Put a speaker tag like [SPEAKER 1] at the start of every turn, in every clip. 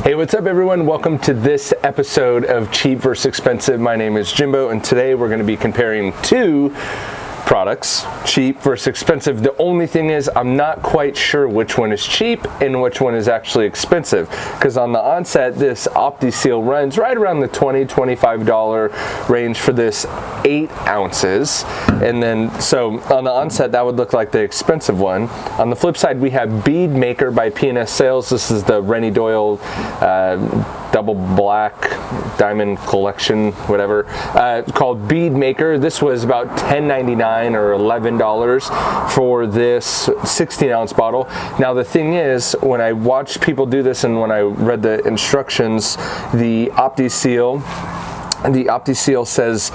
[SPEAKER 1] Hey, what's up everyone? Welcome to this episode of Cheap versus Expensive. My name is Jimbo, and today we're going to be comparing two products, cheap versus expensive. The only thing is I'm not quite sure which one is cheap and which one is actually expensive, because on the onset this Opti seal runs right around the $20–$25 range for this 8 ounces, and then so on the onset that would look like the expensive one. On the flip side, we have Bead Maker by P&S Sales. This is the Rennie Doyle double black diamond collection, whatever, called Bead Maker. This was about $10.99 or $11 for this 16-ounce bottle. Now the thing is, when I watched people do this and when I read the instructions, the Opti seal says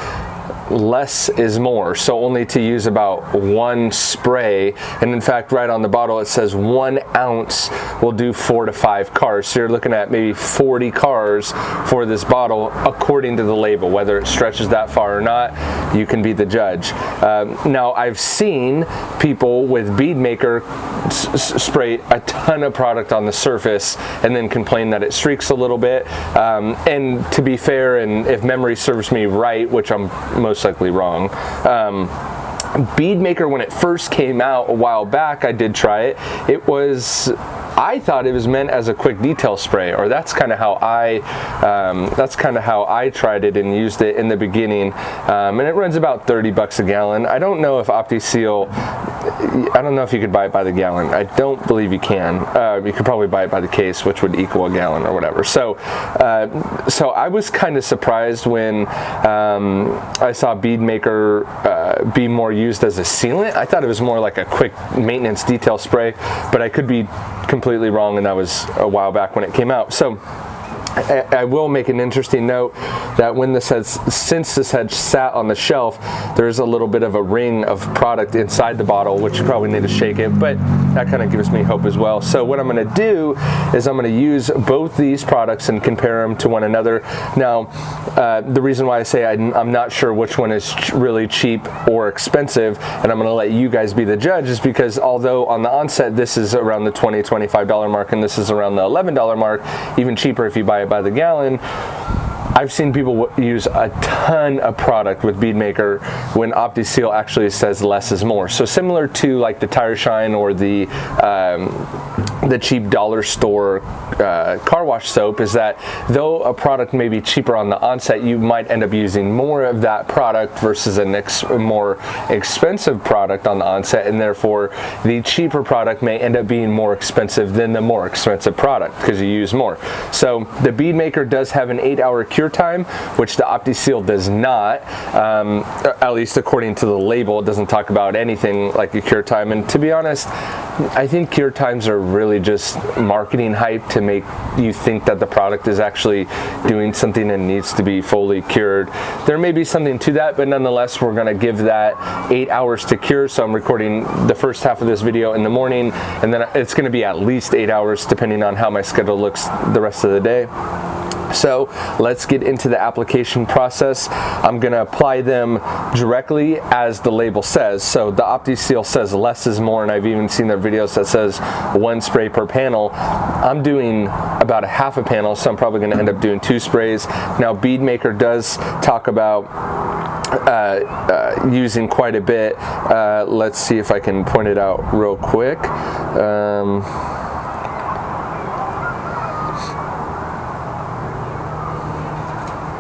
[SPEAKER 1] less is more, so only to use about 1 spray, and in fact right on the bottle it says 1 ounce will do 4 to 5 cars, so you're looking at maybe 40 cars for this bottle according to the label. Whether it stretches that far or not, you can be the judge. Now I've seen people with Bead Maker spray a ton of product on the surface and then complain that it streaks a little bit, and to be fair, and if memory serves me right, which I'm most likely wrong, Bead Maker, when it first came out a while back, I did try it. I thought it was meant as a quick detail spray, or that's kind of how I tried it and used it in the beginning, and it runs about 30 bucks a gallon. I don't know if Opti Seal, I don't know if you could buy it by the gallon. I don't believe you can. You could probably buy it by the case, which would equal a gallon or whatever. So I was kind of surprised when I saw Bead Maker be more used as a sealant. I thought it was more like a quick maintenance detail spray, but I could be completely wrong, and that was a while back when it came out. So I will make an interesting note that since this had sat on the shelf, there's a little bit of a ring of product inside the bottle, which you probably need to shake it, but that kind of gives me hope as well. So what I'm going to do is I'm going to use both these products and compare them to one another. Now, the reason why I say I'm not sure which one is really cheap or expensive, and I'm going to let you guys be the judge, is because although on the onset this is around the $20–$25 mark and this is around the $11 mark, even cheaper if you buy it by the gallon, I've seen people use a ton of product with Bead Maker when Opti Seal actually says less is more. So similar to like the Tire Shine or the cheap dollar store car wash soap, is that though a product may be cheaper on the onset, you might end up using more of that product versus a more expensive product on the onset, and therefore the cheaper product may end up being more expensive than the more expensive product because you use more. So the Bead Maker does have an 8-hour cure time, which the Opti Seal does not, at least according to the label. It doesn't talk about anything like a cure time, and to be honest, I think cure times are really just marketing hype to make you think that the product is actually doing something and needs to be fully cured. There may be something to that, but nonetheless we're going to give that 8 hours to cure. So I'm recording the first half of this video in the morning, and then it's going to be at least 8 hours depending on how my schedule looks the rest of the day. So let's get into the application process. I'm going to apply them directly as the label says. So the Opti Seal says less is more, and I've even seen their videos that says 1 spray per panel. I'm doing about a half a panel, so I'm probably going to end up doing 2 sprays. Now Bead Maker does talk about using quite a bit. Let's see if I can point it out real quick.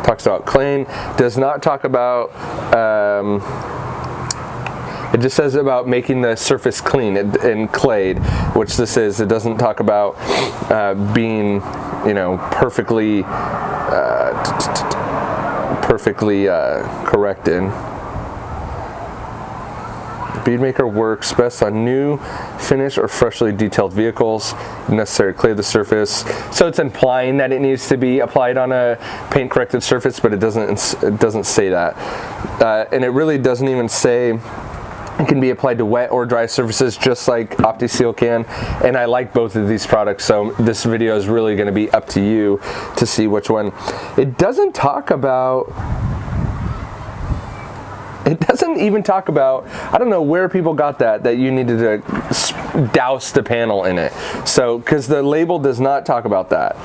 [SPEAKER 1] Talks about clean, does not talk about, it just says about making the surface clean and clayed, which this is. It doesn't talk about being, perfectly corrected. Bead Maker works best on new, finished, or freshly detailed vehicles. Necessary to clear the surface. So it's implying that it needs to be applied on a paint-corrected surface, but it doesn't say that. And it really doesn't even say it can be applied to wet or dry surfaces, just like Opti Seal can. And I like both of these products, so this video is really going to be up to you to see which one. It doesn't talk about It doesn't even talk about, I don't know where people got that you needed to douse the panel in it. So, because the label does not talk about that.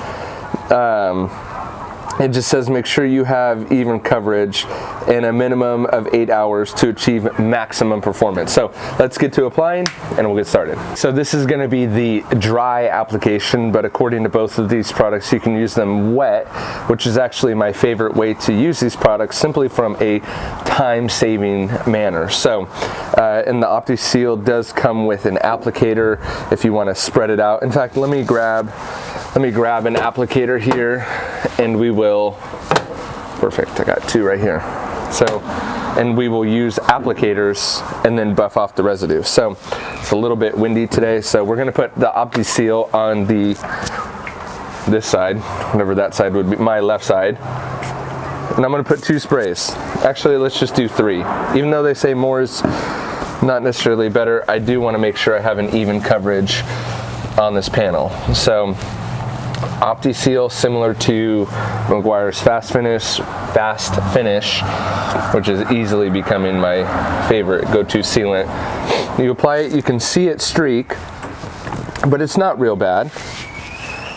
[SPEAKER 1] It just says make sure you have even coverage and a minimum of 8 hours to achieve maximum performance. So let's get to applying and we'll get started. So this is going to be the dry application, but according to both of these products, you can use them wet, which is actually my favorite way to use these products, simply from a time-saving manner. So and the Opti Seal does come with an applicator if you want to spread it out. In fact, let me grab an applicator here and we will, perfect, I got two right here. So, and we will use applicators and then buff off the residue. So it's a little bit windy today, so we're gonna put the Opti Seal on this side, whatever that side would be, my left side. And I'm gonna put 2 sprays. Actually, let's just do 3. Even though they say more is not necessarily better, I do wanna make sure I have an even coverage on this panel. So Opti Seal, similar to Meguiar's Fast Finish, which is easily becoming my favorite go-to sealant. You apply it, you can see it streak, but it's not real bad.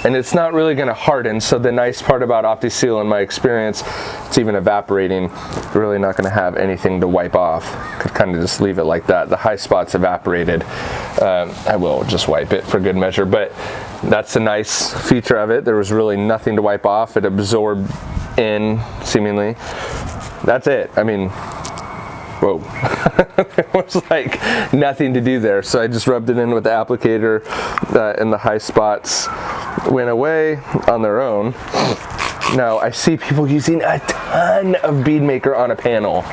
[SPEAKER 1] And it's not really going to harden, so the nice part about Opti Seal in my experience, it's even evaporating, you're really not going to have anything to wipe off. Could kind of just leave it like that. The high spots evaporated. I will just wipe it for good measure, but that's a nice feature of it. There was really nothing to wipe off. It absorbed in, seemingly. That's it. I mean, whoa. There was like nothing to do there. So I just rubbed it in with the applicator and the high spots went away on their own. Now I see people using a ton of bead maker on a panel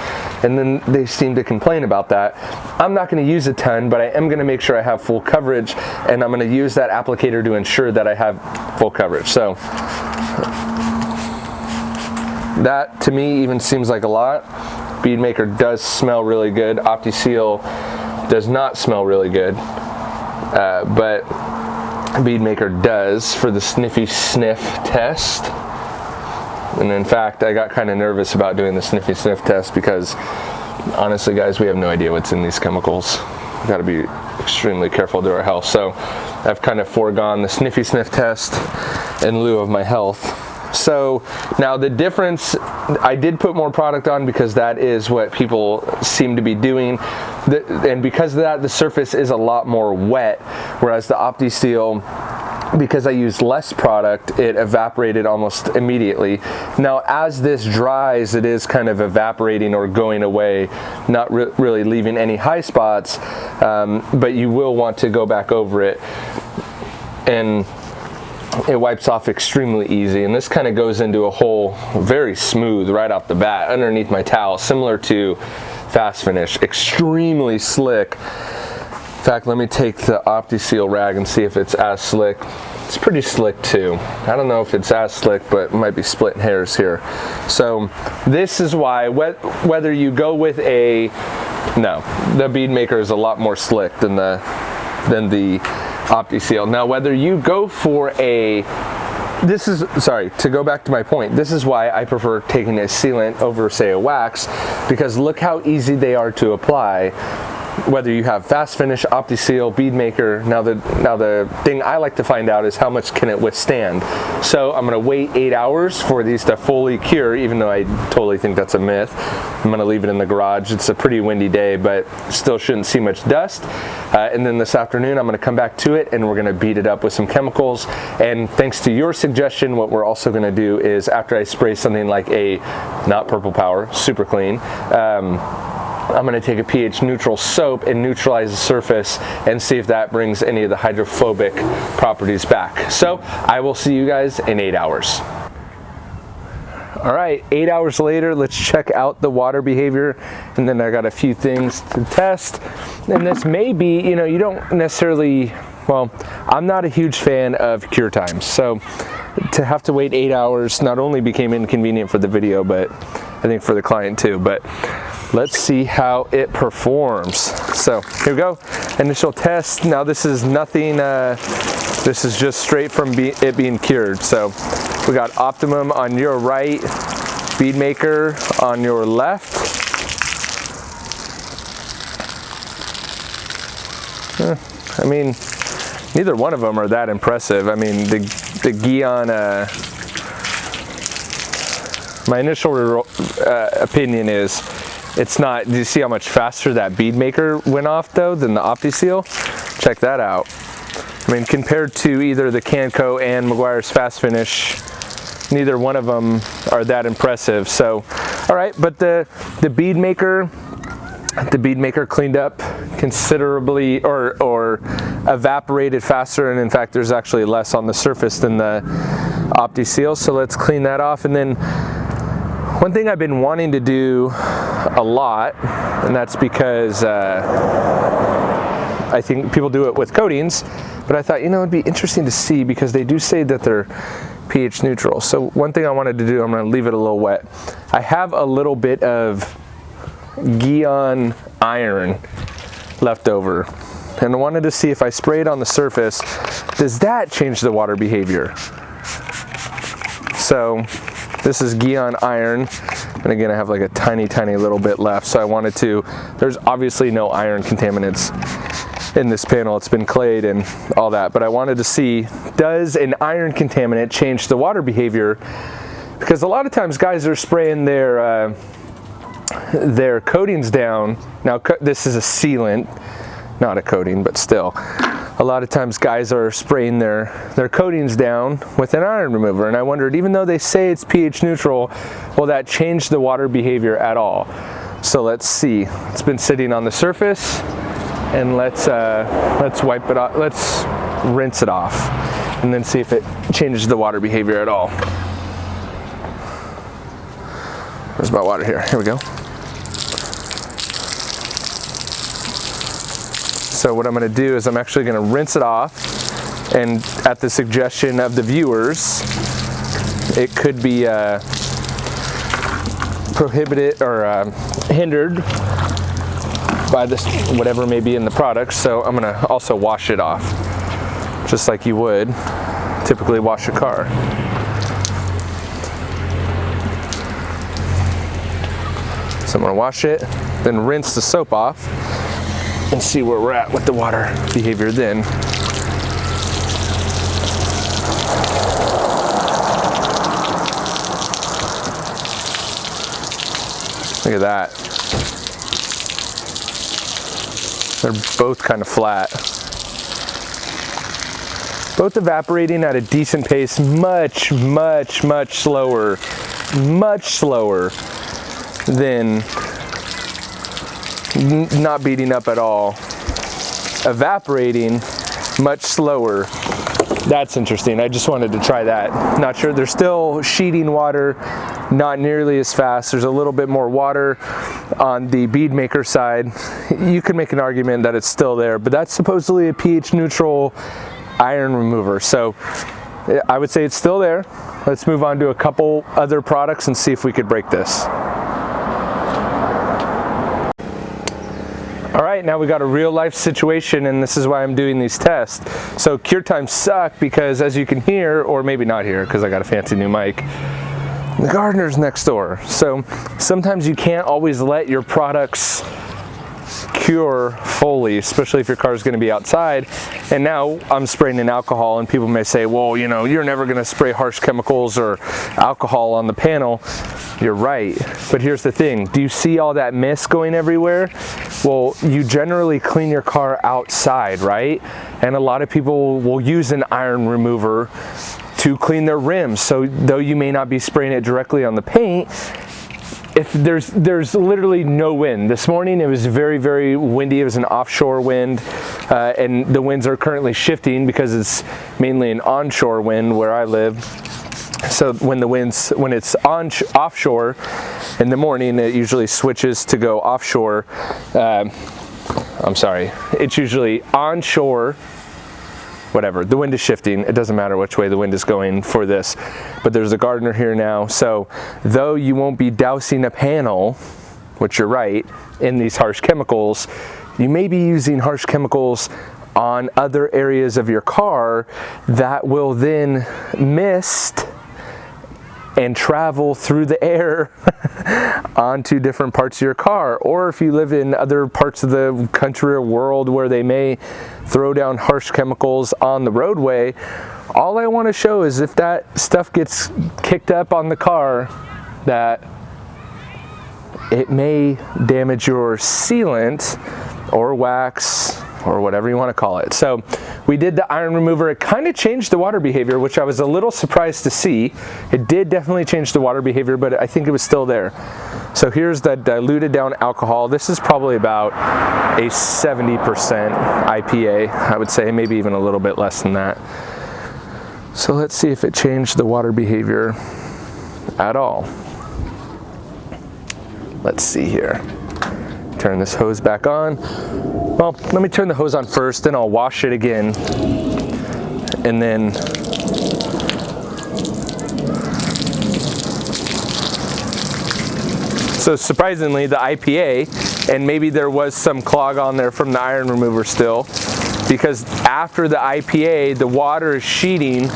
[SPEAKER 1] and then they seem to complain about that. I'm not going to use a ton, but I am going to make sure I have full coverage, and I'm going to use that applicator to ensure that I have full coverage. So that to me even seems like a lot. Bead maker does smell really good. Opti Seal does not smell really good, but Bead maker does for the sniffy sniff test. And in fact, I got kind of nervous about doing the sniffy sniff test because honestly, guys, we have no idea what's in these chemicals. We've got to be extremely careful to our health. So I've kind of foregone the sniffy sniff test in lieu of my health. So now the difference, I did put more product on because that is what people seem to be doing. And because of that, the surface is a lot more wet, whereas the Opti Seal, because I used less product, it evaporated almost immediately. Now as this dries, it is kind of evaporating or going away, not really leaving any high spots, but you will want to go back over it, and it wipes off extremely easy. And this kind of goes into a hole very smooth right off the bat underneath my towel, similar to Fast Finish, extremely slick. In fact, let me take the Opti Seal rag and see if it's as slick. It's pretty slick too. I don't know if it's as slick, but it might be splitting hairs here. So this is why, whether you go with the bead maker is a lot more slick than the Opti Seal. Now whether you go for to go back to my point, this is why I prefer taking a sealant over, say, a wax, because look how easy they are to apply. Whether you have Fast Finish, Opti Seal, bead maker, now the thing I like to find out is how much can it withstand. So I'm going to wait 8 hours for these to fully cure, even though I totally think that's a myth. I'm going to leave it in the garage. It's a pretty windy day, but still shouldn't see much dust. And then this afternoon I'm going to come back to it and we're going to beat it up with some chemicals. And thanks to your suggestion, what we're also going to do is, after I spray something like not Purple Power, Super Clean, I'm going to take a pH neutral soap and neutralize the surface and see if that brings any of the hydrophobic properties back. So I will see you guys in 8 hours. All right, 8 hours later, let's check out the water behavior. And then I got a few things to test. And this may be, you don't necessarily, well, I'm not a huge fan of cure times. So to have to wait 8 hours not only became inconvenient for the video, but I think for the client too. But let's see how it performs. So here we go, initial test. Now this is nothing, this is just straight from it being cured. So we got optimum on your right, bead maker on your left. I mean, neither one of them are that impressive. I mean, the Guion My initial opinion is it's not. Do you see how much faster that bead maker went off though than the Opti Seal? Check that out. I mean, compared to either the Canco and Meguiar's Fast Finish, neither one of them are that impressive. So, all right, but the bead maker cleaned up considerably, or evaporated faster, and in fact there's actually less on the surface than the Opti Seal. So let's clean that off. And then one thing I've been wanting to do a lot, and that's because I think people do it with coatings, but I thought, you know, it'd be interesting to see because they do say that they're pH neutral. So one thing I wanted to do, I'm going to leave it a little wet. I have a little bit of Gyeon iron left over, and I wanted to see if I spray it on the surface, does that change the water behavior? So this is Gyeon iron, and again I have like a tiny little bit left, so I wanted to, there's obviously no iron contaminants in this panel, it's been clayed and all that, but I wanted to see, does an iron contaminant change the water behavior? Because a lot of times guys are spraying their coatings down. Now this is a sealant, not a coating, but still. A lot of times guys are spraying their coatings down with an iron remover, and I wondered, even though they say it's pH neutral, will that change the water behavior at all? So let's see. It's been sitting on the surface, and let's wipe it off. Let's rinse it off, and then see if it changes the water behavior at all. Where's my water here? Here we go. So what I'm going to do is I'm actually going to rinse it off, and at the suggestion of the viewers, it could be prohibited or hindered by this, whatever may be in the product. So I'm going to also wash it off, just like you would typically wash a car. So I'm going to wash it, then rinse the soap off, and see where we're at with the water behavior then. Look at that. They're both kind of flat. Both evaporating at a decent pace, much slower than not beating up at all. Evaporating much slower. That's interesting. I just wanted to try that. Not sure. They're still sheeting water, not nearly as fast. There's a little bit more water on the bead maker side. You could make an argument that it's still there, but that's supposedly a pH neutral iron remover. So I would say it's still there. Let's move on to a couple other products and see if we could break this. All right, now we got a real life situation, and this is why I'm doing these tests. So cure times suck because, as you can hear, or maybe not hear because I got a fancy new mic, the gardener's next door. So sometimes you can't always let your products cure fully, especially if your car is going to be outside. And now I'm spraying in alcohol, and people may say, well, you know, you're never going to spray harsh chemicals or alcohol on the panel. You're right, but here's the thing. Do you see all that mist going everywhere? Well, you generally clean your car outside, right? And a lot of people will use an iron remover to clean their rims. So though you may not be spraying it directly on the paint, if there's literally no wind. This morning it was very windy. It was an offshore wind, and the winds are currently shifting because it's mainly an onshore wind where I live. So when it's offshore in the morning, it usually switches to go offshore. I'm sorry, it's usually onshore, whatever. The wind is shifting. It doesn't matter which way the wind is going for this. But there's a gardener here now. So though you won't be dousing a panel, which you're right, in these harsh chemicals, you may be using harsh chemicals on other areas of your car that will then mist and travel through the air onto different parts of your car. Or if you live in other parts of the country or world where they may throw down harsh chemicals on the roadway, all I want to show is if that stuff gets kicked up on the car, that it may damage your sealant or wax or whatever you want to call it. So we did the iron remover. It kind of changed the water behavior, which I was a little surprised to see. It did definitely change the water behavior, but I think it was still there. So here's the diluted down alcohol. This is probably about a 70% IPA, I would say, maybe even a little bit less than that. So let's see if it changed the water behavior at all. Let's see here. Turn this hose back on. Well, let me turn the hose on first, then I'll wash it again. And then so surprisingly, the IPA, and maybe there was some clog on there from the iron remover still, because after the IPA, the water is sheeting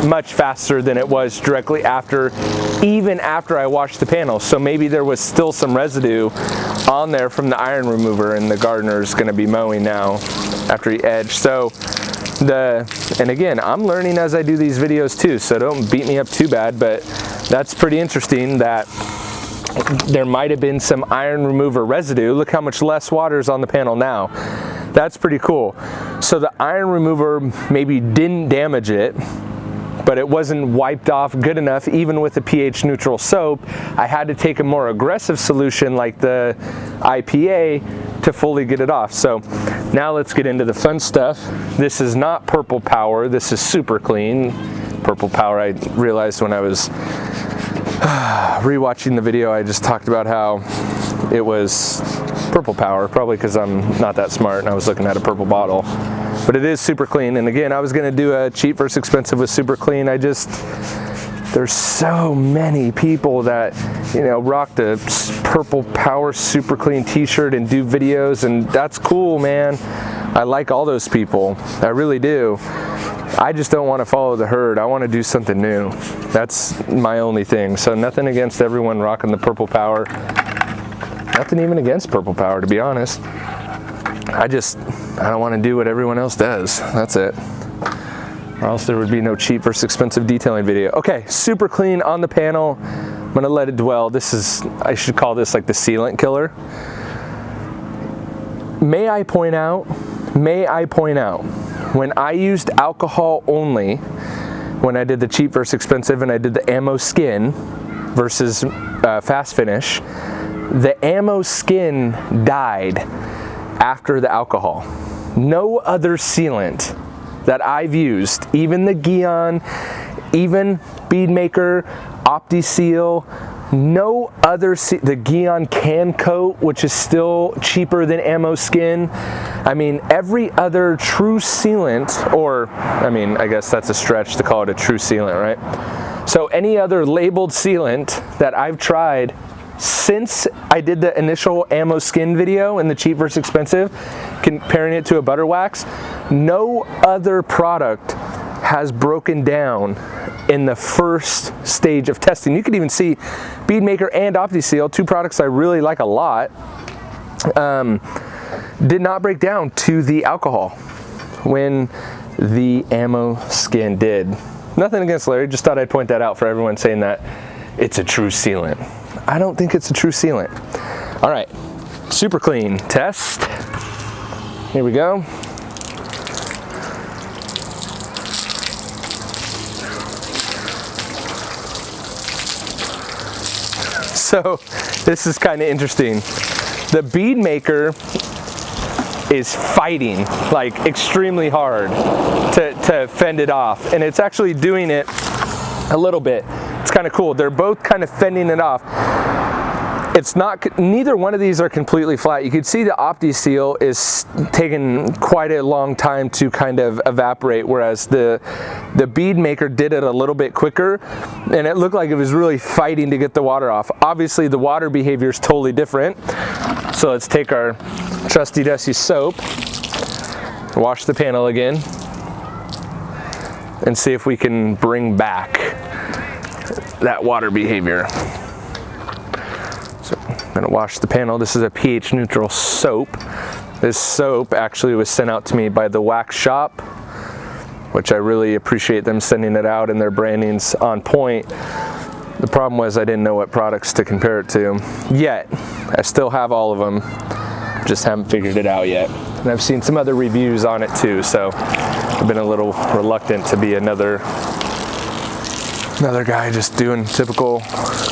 [SPEAKER 1] much faster than it was directly after, even after I washed the panel. So maybe there was still some residue on there from the iron remover, and the gardener's gonna be mowing now after he edged. So and again, I'm learning as I do these videos too, so don't beat me up too bad, but that's pretty interesting that there might have been some iron remover residue. Look how much less water is on the panel now. That's pretty cool. So the iron remover maybe didn't damage it, but it wasn't wiped off good enough. Even with the pH neutral soap, I had to take a more aggressive solution like the IPA to fully get it off. So now let's get into the fun stuff. This is not Purple Power, this is Super Clean. Purple Power, I realized when I was rewatching the video, I just talked about how it was Purple Power, probably because I'm not that smart and I was looking at a purple bottle. But it is Super Clean, and again, I was gonna do a cheap versus expensive with Super Clean. There's so many people that, you know, rock the Purple Power Super Clean t-shirt and do videos, and that's cool, man. I like all those people, I really do. I just don't want to follow the herd. I want to do something new. That's my only thing. So nothing against everyone rocking the Purple Power. Nothing even against Purple Power, to be honest. I don't want to do what everyone else does. That's it. Or else there would be no cheap versus expensive detailing video. Okay, Super Clean on the panel. I'm gonna let it dwell. I should call this like the sealant killer. May I point out, when I used alcohol only, when I did the cheap versus expensive and I did the ammo skin versus fast finish, the ammo skin died after the alcohol. No other sealant that I've used, even the Gion, even Bead Maker, Opti Seal, no other, the Gion Can Coat, which is still cheaper than ammo skin. I mean, every other true sealant, or I mean, I guess that's a stretch to call it a true sealant, right? So any other labeled sealant that I've tried since I did the initial ammo skin video and the cheap versus expensive, comparing it to a butter wax, no other product has broken down in the first stage of testing. You could even see Bead Maker and Opti Seal, two products I really like a lot, did not break down to the alcohol when the ammo skin did. Nothing against Larry, just thought I'd point that out for everyone saying that it's a true sealant. I don't think it's a true sealant. All right, Super Clean test. Here we go. So this is kind of interesting. The Bead Maker is fighting like extremely hard to fend it off, and it's actually doing it a little bit. It's kind of cool. They're both kind of fending it off. It's not, neither one of these are completely flat. You can see the Opti Seal is taking quite a long time to kind of evaporate, whereas the Bead Maker did it a little bit quicker, and it looked like it was really fighting to get the water off. Obviously the water behavior is totally different. So let's take our trusty dusty soap, wash the panel again, and see if we can bring back that water behavior. So I'm gonna wash the panel. This is a pH neutral soap. This soap actually was sent out to me by the wax shop, which I really appreciate them sending it out, and their branding's on point. The problem was I didn't know what products to compare it to yet. I still have all of them, just haven't figured it out yet. And I've seen some other reviews on it too, so I've been a little reluctant to be another guy just doing typical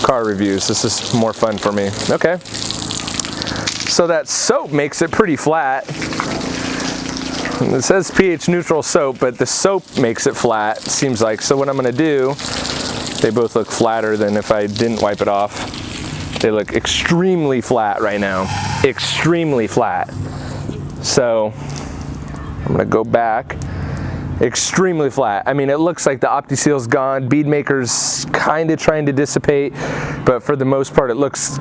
[SPEAKER 1] car reviews. This is more fun for me. Okay. So that soap makes it pretty flat. It says pH neutral soap, but the soap makes it flat, seems like. So what I'm gonna do, they both look flatter than if I didn't wipe it off. They look extremely flat right now, extremely flat. So I'm gonna go back, extremely flat. I mean, it looks like the Opti seal's gone. Bead maker's kind of trying to dissipate, but for the most part, it looks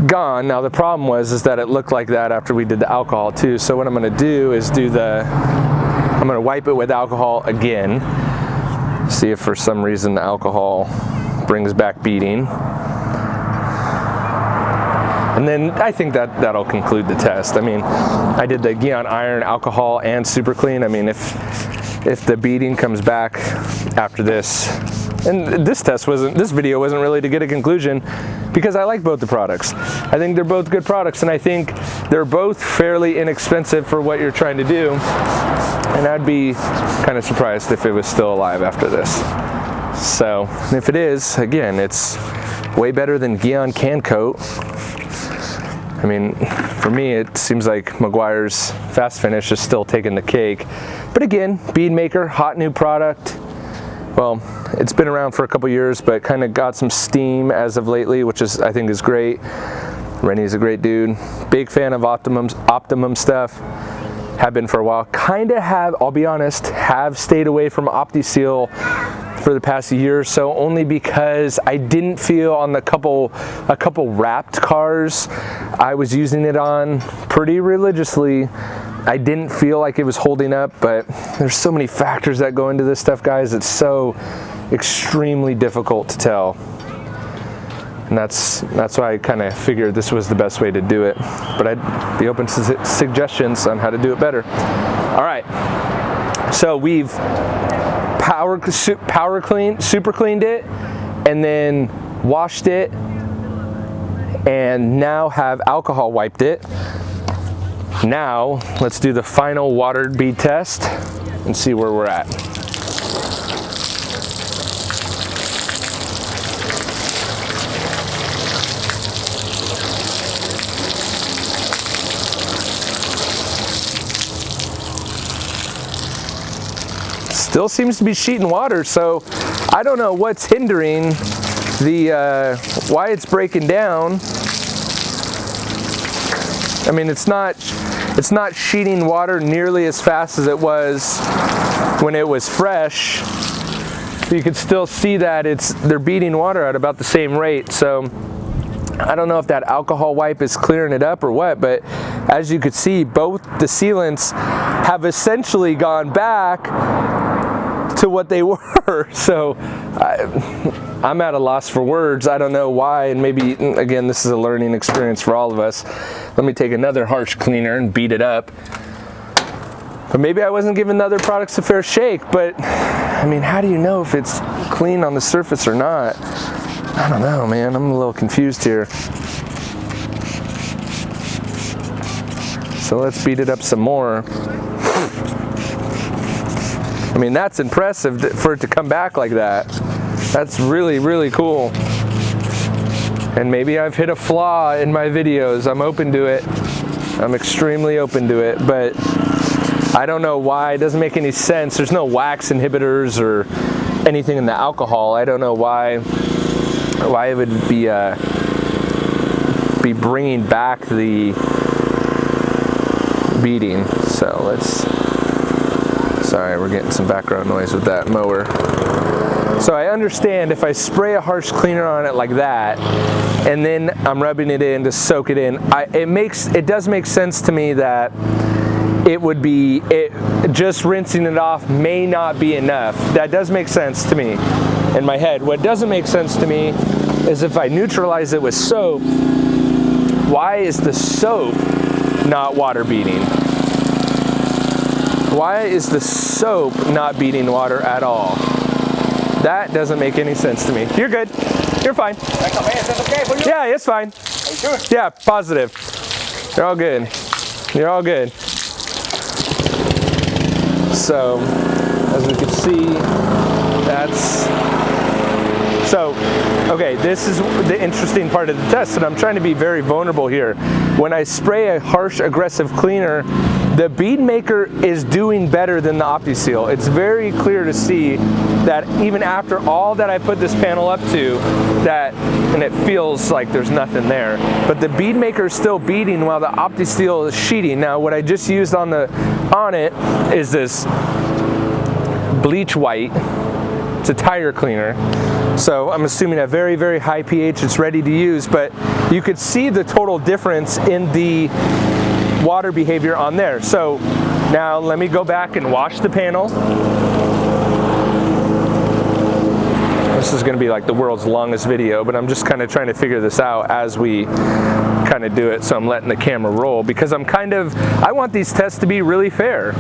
[SPEAKER 1] gone. Now the problem is that it looked like that after we did the alcohol too. So what I'm gonna do is I'm gonna wipe it with alcohol again. See if for some reason the alcohol brings back beading. And then I think that'll conclude the test. I mean, I did the Gion Iron, alcohol, and super clean. I mean, if the beading comes back after this, and this video wasn't really to get a conclusion, because I like both the products. I think they're both good products, and I think they're both fairly inexpensive for what you're trying to do. And I'd be kind of surprised if it was still alive after this. So if it is, again, it's way better than Gion Can Coat. I mean, for me, it seems like Meguiar's Fast Finish is still taking the cake. But again, Bead Maker, hot new product. Well, it's been around for a couple years, but kind of got some steam as of lately, which I think is great. Rennie's a great dude. Big fan of Optimum stuff. Have been for a while. Kind of I'll be honest, have stayed away from Opti Seal for the past year or so, only because I didn't feel on a couple wrapped cars I was using it on pretty religiously. I didn't feel like it was holding up, but there's so many factors that go into this stuff, guys. It's so extremely difficult to tell. And that's why I kind of figured this was the best way to do it. But I'd be open to suggestions on how to do it better. All right, so we've super cleaned it, and then washed it, and now have alcohol wiped it. Now, let's do the final watered bead test and see where we're at. Still seems to be sheeting water, so I don't know what's hindering why it's breaking down. I mean, it's not sheeting water nearly as fast as it was when it was fresh. You can still see that they're beating water at about the same rate. So I don't know if that alcohol wipe is clearing it up or what, but as you could see, both the sealants have essentially gone back to what they were. So I'm at a loss for words. I don't know why, and maybe, again, this is a learning experience for all of us. Let me take another harsh cleaner and beat it up. But maybe I wasn't giving the other products a fair shake, but I mean, how do you know if it's clean on the surface or not? I don't know, man. I'm a little confused here. So let's beat it up some more. I mean, that's impressive for it to come back like that. That's really, really cool. And maybe I've hit a flaw in my videos. I'm open to it. I'm extremely open to it, but I don't know why. It doesn't make any sense. There's no wax inhibitors or anything in the alcohol. I don't know why it would be bringing back the beading. So sorry, we're getting some background noise with that mower. So I understand if I spray a harsh cleaner on it like that, and then I'm rubbing it in to soak it in, it does make sense to me that just rinsing it off may not be enough. That does make sense to me in my head. What doesn't make sense to me is if I neutralize it with soap, why is the soap not water beading? Why is the soap not beading water at all? That doesn't make any sense to me. You're good. You're fine.
[SPEAKER 2] Is that okay for you?
[SPEAKER 1] Yeah, it's fine.
[SPEAKER 2] Are you sure?
[SPEAKER 1] Yeah, positive. You're all good. You're all good. So, as we can see, that's... So, okay, this is the interesting part of the test, and I'm trying to be very vulnerable here. When I spray a harsh, aggressive cleaner, the bead maker is doing better than the Opti Seal. It's very clear to see that even after all that I put this panel up to, and it feels like there's nothing there, but the bead maker is still beading while the Opti Seal is sheeting. Now, what I just used on it is this bleach white. It's a tire cleaner. So I'm assuming a very, very high pH, it's ready to use, but you could see the total difference in the water behavior on there. So now let me go back and wash the panel. This is gonna be like the world's longest video, but I'm just kind of trying to figure this out as we kind of do it. So I'm letting the camera roll because I want these tests to be really fair.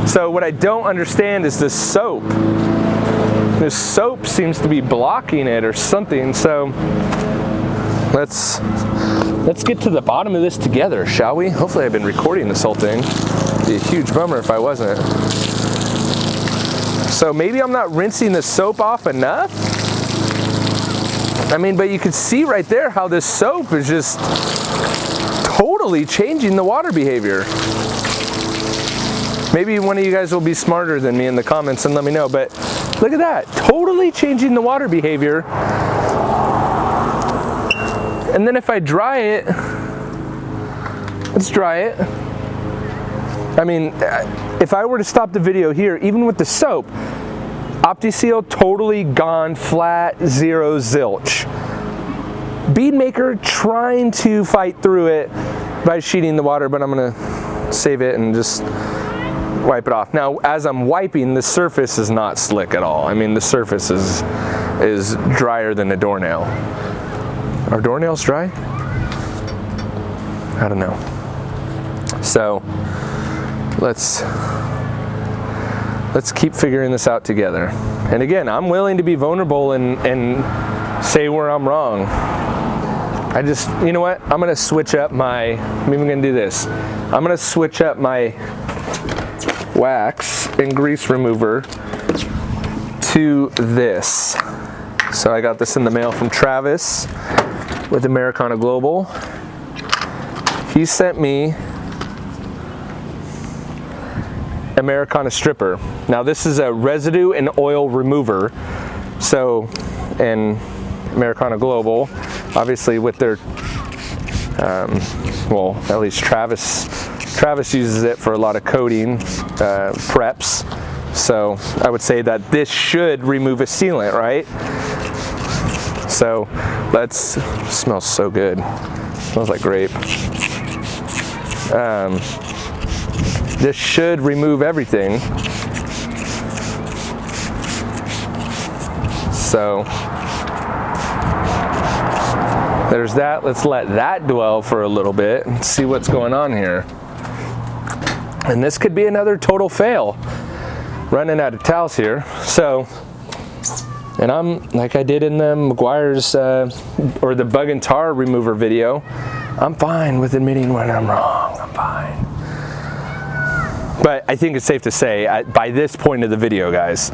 [SPEAKER 1] So what I don't understand is this soap. This soap seems to be blocking it or something, so let's get to the bottom of this together, shall we? Hopefully I've been recording this whole thing. It'd be a huge bummer if I wasn't. So maybe I'm not rinsing the soap off enough? I mean, but you can see right there how this soap is just totally changing the water behavior. Maybe one of you guys will be smarter than me in the comments and let me know, but look at that, totally changing the water behavior. And then if I dry it, let's dry it. I mean, if I were to stop the video here, even with the soap, Opti Seal totally gone flat, zero zilch. Bead maker trying to fight through it by sheeting the water, but I'm gonna save it and just wipe it off. Now, as I'm wiping, the surface is not slick at all. I mean, the surface is drier than a doornail. Are doornails dry? I don't know. So, let's keep figuring this out together. And again, I'm willing to be vulnerable and say where I'm wrong. I just, you know what? I'm gonna switch up I'm even gonna do this. I'm gonna switch up my wax and grease remover to this. So I got this in the mail from Travis with Americana Global. He sent me Americana Stripper. Now this is a residue and oil remover. So, and Americana Global, obviously with their, well, at least Travis uses it for a lot of coating preps. So I would say that this should remove a sealant, right? So smells so good. Smells like grape. This should remove everything. So there's that. Let's let that dwell for a little bit and see what's going on here. And this could be another total fail. Running out of towels here. So, and I'm, like I did in the McGuire's, or the bug and tar remover video, I'm fine with admitting when I'm wrong. I'm fine. But I think it's safe to say, by this point of the video, guys,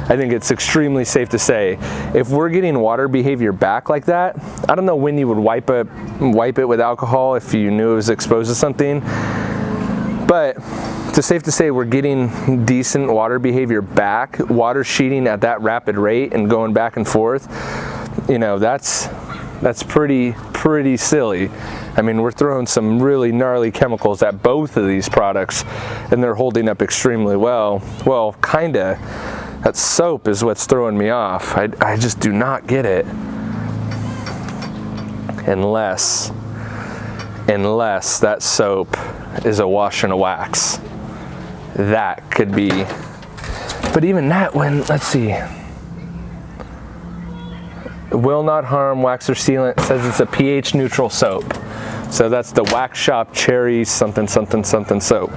[SPEAKER 1] I think it's extremely safe to say, if we're getting water behavior back like that, I don't know when you would wipe it with alcohol if you knew it was exposed to something, but it's safe to say we're getting decent water behavior back, water sheeting at that rapid rate and going back and forth. You know, that's pretty silly. I mean, we're throwing some really gnarly chemicals at both of these products and they're holding up extremely well. Well, kinda. That soap is what's throwing me off. I just do not get it. Unless that soap is a wash and a wax. That could be, but even that one, let's see. Will not harm wax or sealant. It says it's a pH neutral soap. So that's the Wax Shop Cherry something something something soap.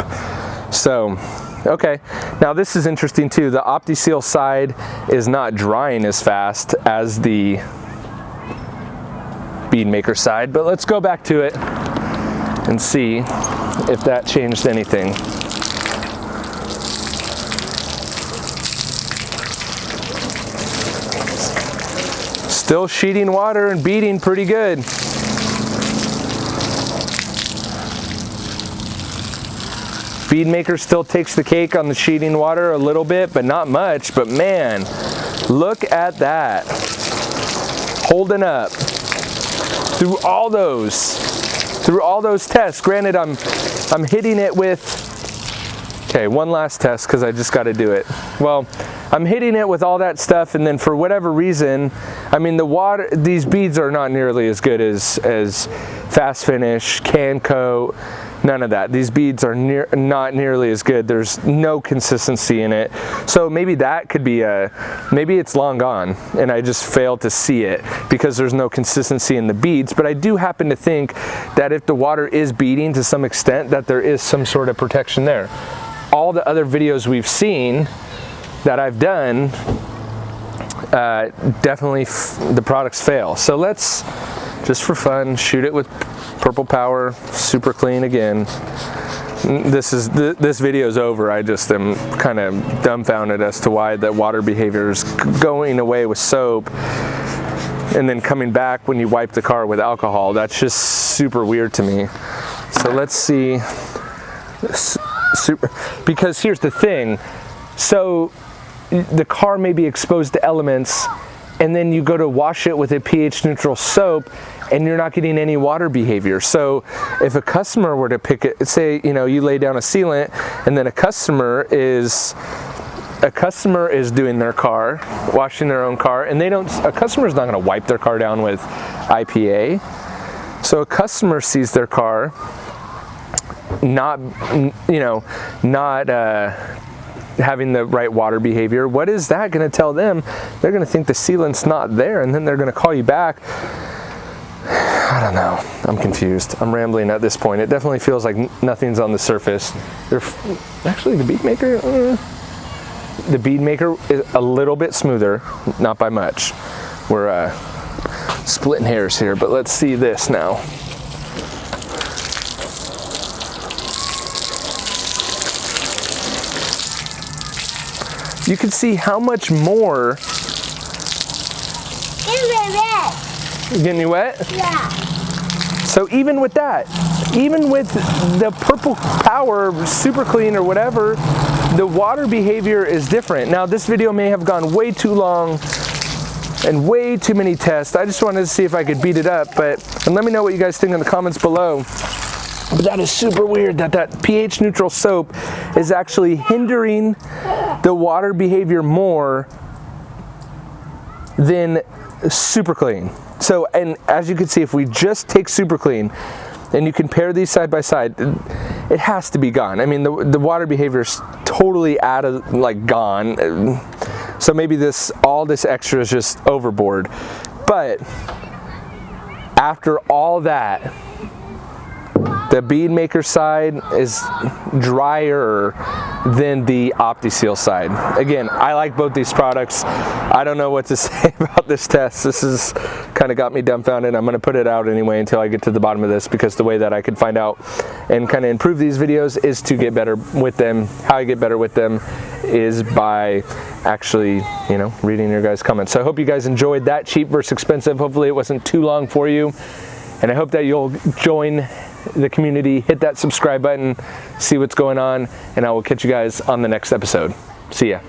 [SPEAKER 1] So Okay, now this is interesting too. The Opti Seal side is not drying as fast as the Bead Maker side, but let's go back to it and see if that changed anything. Still sheeting water and beading pretty good. Bead Maker still takes the cake on the sheeting water a little bit, but not much. But man, look at that. Holding up through all those tests. Granted, I'm hitting it with, okay, one last test because I just got to do it. Well, I'm hitting it with all that stuff, and then for whatever reason, I mean, the water, these beads are not nearly as good as Fast Finish, Can Coat, none of that. These beads are not nearly as good. There's no consistency in it. So maybe that could be maybe it's long gone and I just failed to see it because there's no consistency in the beads. But I do happen to think that if the water is beading to some extent, that there is some sort of protection there. All the other videos we've seen that I've done, definitely the products fail. So let's, just for fun, shoot it with Purple Power, super clean again. This video is over. I just am kind of dumbfounded as to why the water behavior is going away with soap and then coming back when you wipe the car with alcohol. That's just super weird to me. So let's see. Because here's the thing. So the car may be exposed to elements, and then you go to wash it with a pH neutral soap and you're not getting any water behavior. So if a customer were to pick it, say, you know, you lay down a sealant and then a customer is doing their car, washing their own car, and a customer's not gonna wipe their car down with IPA. So a customer sees their car not having the right water behavior. What is that going to tell them? They're going to think the sealant's not there, and then they're going to call you back. I don't know. I'm confused. I'm rambling at this point. It definitely feels like nothing's on the surface. Actually, the Bead Maker, the Bead Maker is a little bit smoother, not by much. We're splitting hairs here, but let's see this now. You can see how much more. You getting you wet?
[SPEAKER 3] Yeah.
[SPEAKER 1] So even with that, even with the Purple Power Super Clean or whatever, the water behavior is different. Now this video may have gone way too long and way too many tests. I just wanted to see if I could beat it up, and let me know what you guys think in the comments below. But that is super weird that pH neutral soap is actually hindering the water behavior more than Super Clean. So, and as you can see, if we just take Super Clean and you compare these side by side, it has to be gone. I mean, the water behavior is totally out of, like, gone. So maybe all this extra is just overboard. But after all that, the Bead Maker side is drier than the Opti Seal side. Again, I like both these products. I don't know what to say about this test. This has kind of got me dumbfounded. I'm going to put it out anyway until I get to the bottom of this, because the way that I could find out and kind of improve these videos is to get better with them. How I get better with them is by actually, you know, reading your guys' comments. So I hope you guys enjoyed that cheap versus expensive. Hopefully it wasn't too long for you. And I hope that you'll join the community, hit that subscribe button, see what's going on, and I will catch you guys on the next episode. See ya.